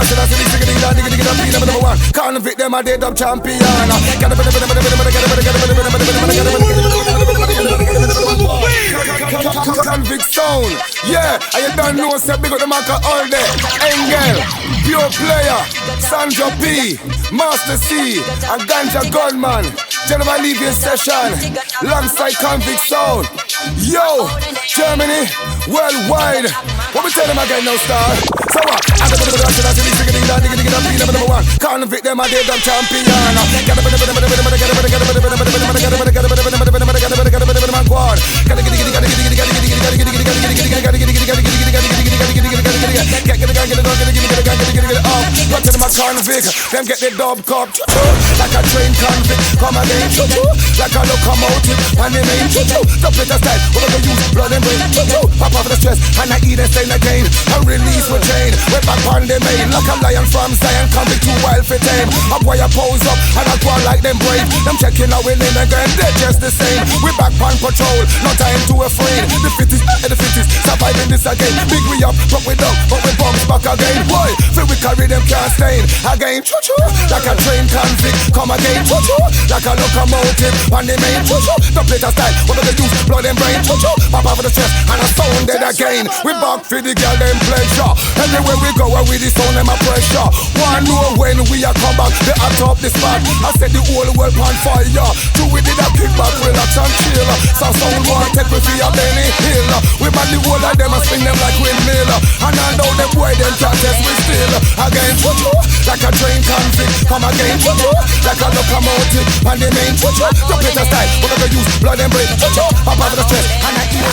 should I say this? Digga, digga, digga, digga, digga, number one. Convict them a dead up champion. Convict sound, yeah. I don't know, say big up the marker all day. Engel, pure player, Sandra P, Master C, and Ganja Gunman. General Levy session, alongside Convict sound. Yo, Germany, worldwide. What we tell them again now, star? So what? I don't know what I say this. Digga, digga, digga, digga, digga, number one. Convict them a dead up champion. Convict, them get the dub cup, like a train convict, come again, like a locomotive, and they main, Dubplate style, we're gonna use blood and brain, pop off the stress, and I eat and stain again, and release with chain, we're back on the main, like a lion from Zion, convict too wild for tame, up where you pose up, and I go on like them brave, them checking out winning again, they're just the same, we're back on patrol, no time to afraid, the fittest, surviving this again, big we up, but we down, but we bounce back again, boy, feel we carry them can't stain, again, like a train convict, come again, like a locomotive, and the main, Dubplate style, we're gonna use blood and brain, pop off the chest, and I sound dead again, we back for the girl, them pleasure, everywhere we go, and with the sound, them a pressure, one know when we are come back, they hot up the spot, I set the whole world on fire, two we did a kickback, relax and chill, so sound one take me for your Benny Hill, we back the whole of them and swing them like windmill, and I know them boy, them can't test we still, again, like a train convict, come again, like a locomotive, and the main, Dubplate style, we're gonna use blood and brain, pop out of the stress, and I